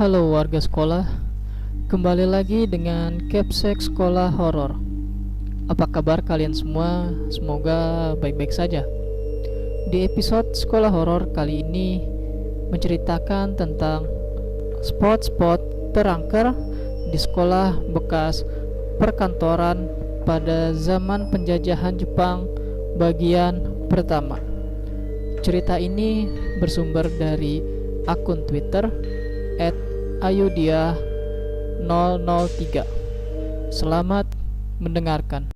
Halo warga sekolah, kembali lagi dengan Capsek Sekolah Horor. Apa kabar kalian semua? Semoga baik-baik saja. Di episode Sekolah Horor kali ini menceritakan tentang spot-spot terangker di sekolah bekas perkantoran pada zaman penjajahan Jepang bagian pertama. Cerita ini bersumber dari akun Twitter @ayudia003. Selamat mendengarkan.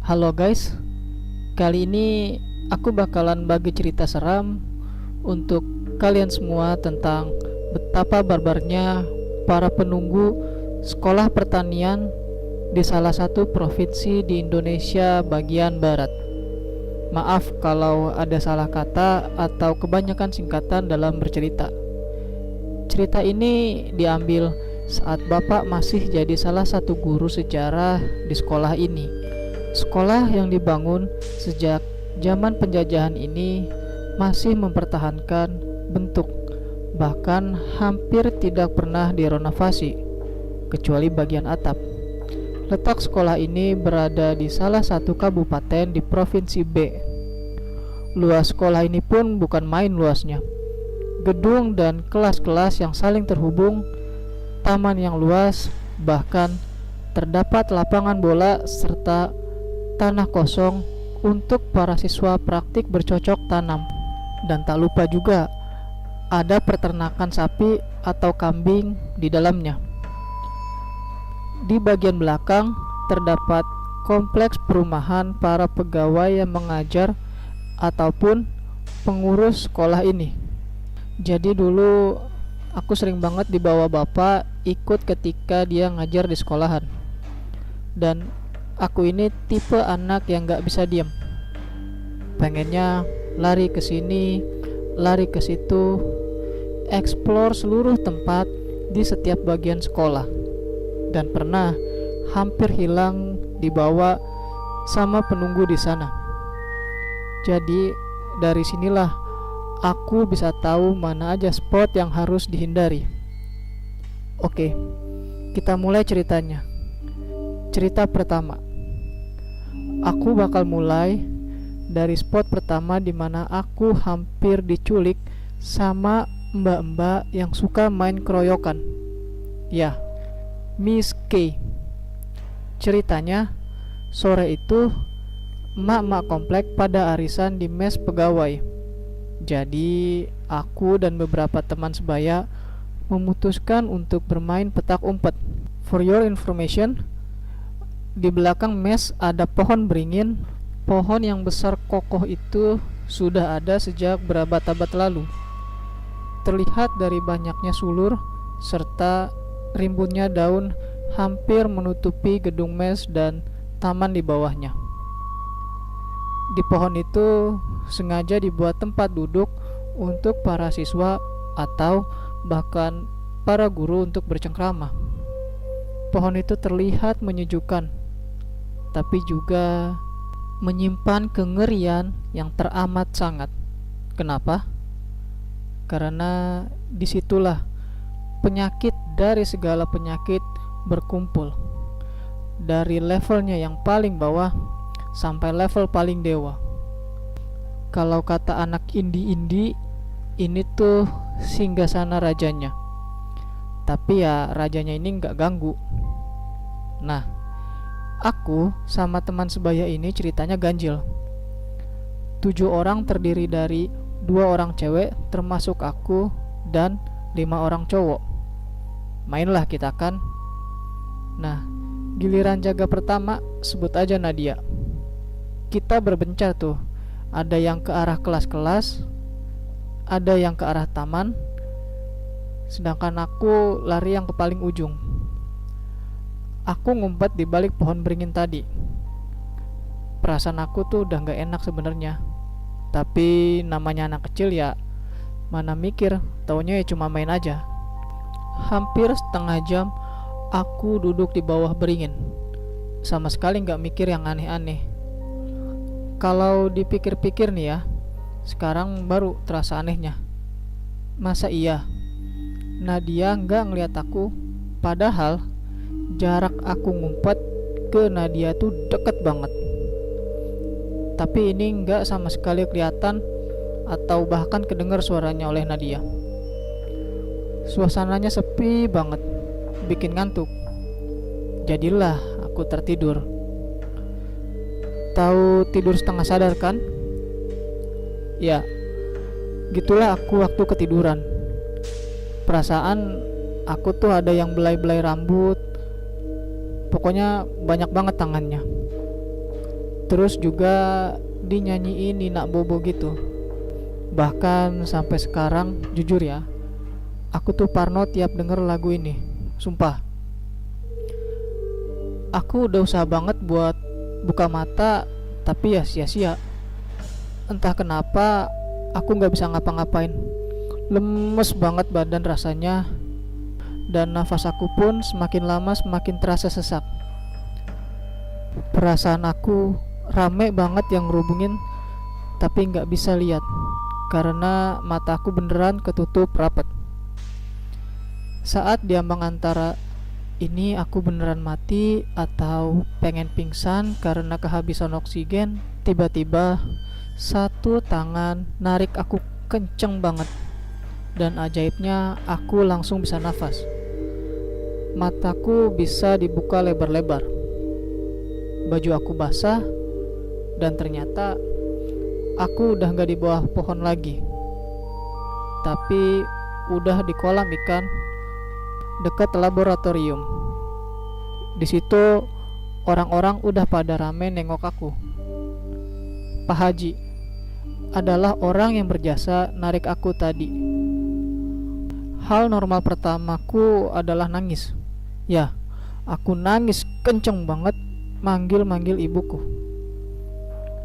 Halo guys, kali ini aku bakalan bagi cerita seram untuk kalian semua tentang betapa barbarnya para penunggu sekolah pertanian di salah satu provinsi di Indonesia bagian barat. Maaf kalau ada salah kata atau kebanyakan singkatan dalam bercerita. Cerita ini diambil saat Bapak masih jadi salah satu guru sejarah di sekolah ini. Sekolah yang dibangun sejak zaman penjajahan ini masih mempertahankan bentuk, bahkan hampir tidak pernah direnovasi, kecuali bagian atap. Letak sekolah ini berada di salah satu kabupaten di Provinsi B. Luas sekolah ini pun bukan main luasnya. Gedung dan kelas-kelas yang saling terhubung, taman yang luas, bahkan terdapat lapangan bola serta tanah kosong untuk para siswa praktik bercocok tanam. Dan tak lupa juga ada peternakan sapi atau kambing di dalamnya. Di bagian belakang terdapat kompleks perumahan para pegawai yang mengajar ataupun pengurus sekolah ini. Jadi dulu aku sering banget dibawa bapak ikut ketika dia ngajar di sekolahan. Dan aku ini tipe anak yang gak bisa diam. Pengennya lari ke sini, lari ke situ, explore seluruh tempat di setiap bagian sekolah. Dan pernah hampir hilang dibawa sama penunggu di sana. Jadi dari sinilah aku bisa tahu mana aja spot yang harus dihindari. Oke, kita mulai ceritanya. Cerita pertama. Aku bakal mulai dari spot pertama di mana aku hampir diculik sama mbak-mbak yang suka main keroyokan. Ya, Miss K. Ceritanya, sore itu emak-emak komplek pada arisan di mes pegawai. Jadi aku dan beberapa teman sebaya memutuskan untuk bermain petak umpet. For your information, di belakang mes ada pohon beringin. Pohon yang besar kokoh itu sudah ada sejak berabad-abad lalu. Terlihat dari banyaknya sulur serta rimbunnya daun hampir menutupi gedung mes dan taman di bawahnya. Di pohon itu sengaja dibuat tempat duduk untuk para siswa atau bahkan para guru untuk bercengkrama. Pohon itu terlihat menyejukkan, tapi juga menyimpan kengerian yang teramat sangat. Kenapa? Karena disitulah penyakit dari segala penyakit berkumpul, dari levelnya yang paling bawah sampai level paling dewa. Kalau kata anak indie-indie, ini tuh singgasana rajanya. Tapi ya rajanya ini nggak ganggu. Nah, aku sama teman sebaya ini ceritanya ganjil. 7 orang terdiri dari 2 orang cewek termasuk aku dan 5 orang cowok. Mainlah kita kan. Nah, giliran jaga pertama sebut aja Nadia. Kita berbencar tuh. Ada yang ke arah kelas-kelas, ada yang ke arah taman, sedangkan aku lari yang ke paling ujung. Aku ngumpet di balik pohon beringin tadi. Perasaan aku tuh udah gak enak sebenarnya. Tapi namanya anak kecil ya, mana mikir, taunya ya cuma main aja. Hampir setengah jam aku duduk di bawah beringin, sama sekali gak mikir yang aneh-aneh. Kalau dipikir-pikir nih ya, sekarang baru terasa anehnya. Masa iya? Nadia nggak ngeliat aku, padahal jarak aku ngumpet ke Nadia tuh deket banget. Tapi ini nggak sama sekali kelihatan atau bahkan kedengar suaranya oleh Nadia. Suasananya sepi banget, bikin ngantuk. Jadilah aku tertidur. Tahu tidur setengah sadar kan? Ya, gitulah aku waktu ketiduran. Perasaan aku tuh ada yang belai-belai rambut. Pokoknya banyak banget tangannya. Terus juga dinyanyiin Nina Bobo gitu. Bahkan sampai sekarang, jujur ya, aku tuh parno tiap denger lagu ini. Sumpah. Aku udah usaha banget buat buka mata, tapi ya sia-sia. Entah kenapa aku gak bisa ngapa-ngapain. Lemes banget badan rasanya. Dan nafas aku pun semakin lama semakin terasa sesak. Perasaan aku rame banget yang ngerubungin, tapi gak bisa lihat karena mataku beneran ketutup rapat. Saat diambang antara ini aku beneran mati atau pengen pingsan karena kehabisan oksigen, tiba-tiba satu tangan narik aku kenceng banget. Dan ajaibnya aku langsung bisa nafas. Mataku bisa dibuka lebar-lebar. Baju aku basah. Dan ternyata aku udah gak di bawah pohon lagi, tapi udah di kolam ikan dekat laboratorium. Di situ orang-orang udah pada rame nengok aku. Pak Haji adalah orang yang berjasa narik aku tadi. Hal normal pertamaku adalah nangis. Ya, aku nangis kenceng banget manggil-manggil ibuku.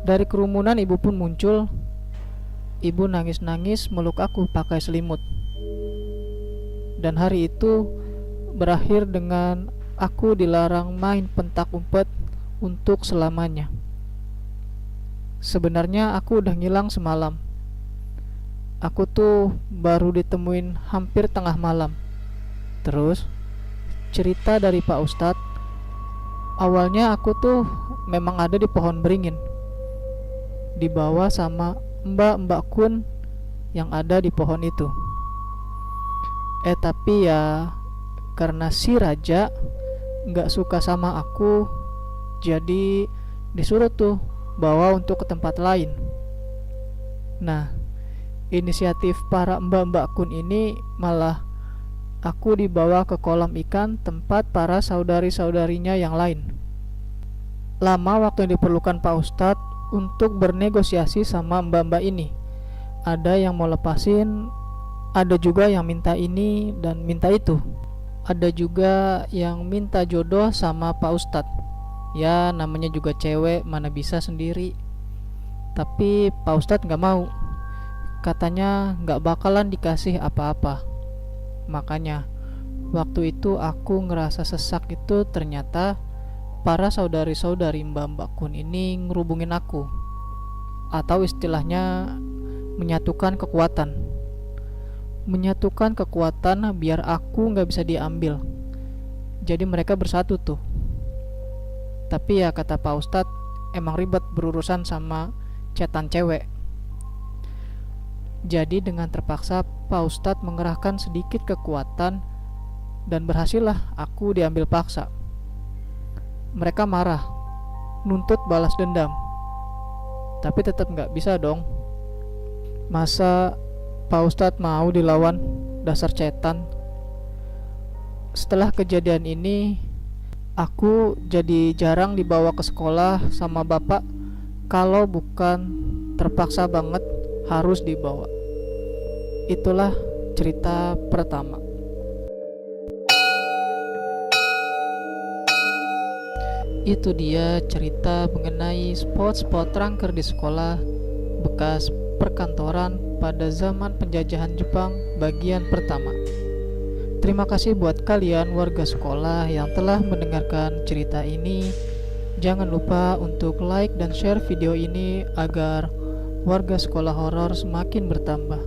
Dari kerumunan ibu pun muncul. Ibu nangis-nangis meluk aku pakai selimut. Dan hari itu berakhir dengan aku dilarang main pentak umpet untuk selamanya. Sebenarnya aku udah ngilang semalam. Aku tuh baru ditemuin hampir tengah malam. Terus cerita dari Pak Ustadz, awalnya aku tuh memang ada di pohon beringin, dibawa sama mbak-mbak kun yang ada di pohon itu. Tapi ya karena si raja gak suka sama aku, jadi disuruh tuh bawa untuk ke tempat lain. Nah, inisiatif para mbak-mbak kun ini malah aku dibawa ke kolam ikan tempat para saudari-saudarinya yang lain. Lama waktu yang diperlukan Pak Ustadz untuk bernegosiasi sama mbak-mbak ini. Ada yang mau lepasin, ada juga yang minta ini dan minta itu. Ada juga yang minta jodoh sama Pak Ustadz. Ya namanya juga cewek, mana bisa sendiri. Tapi Pak Ustadz gak mau. Katanya gak bakalan dikasih apa-apa. Makanya waktu itu aku ngerasa sesak itu ternyata para saudari-saudari mbak-mbak kun ini ngerubungin aku, atau istilahnya menyatukan kekuatan. Menyatukan kekuatan biar aku gak bisa diambil. Jadi mereka bersatu tuh. Tapi ya kata Pak Ustadz, emang ribet berurusan sama cetan cewek. Jadi dengan terpaksa Pak Ustadz mengerahkan sedikit kekuatan dan berhasillah aku diambil paksa. Mereka marah, nuntut balas dendam. Tapi tetap gak bisa dong. Masa Pak Ustadz mau dilawan, dasar cetan. Setelah kejadian ini, aku jadi jarang dibawa ke sekolah sama bapak. Kalau bukan terpaksa banget harus dibawa. Itulah cerita pertama. Itu dia cerita mengenai spot-spot rangker di sekolah bekas perkantoran pada zaman penjajahan Jepang bagian pertama. Terima kasih buat kalian warga sekolah yang telah mendengarkan cerita ini. Jangan lupa untuk like dan share video ini agar warga sekolah horor semakin bertambah.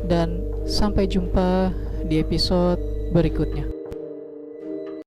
Dan Sampai jumpa di episode berikutnya.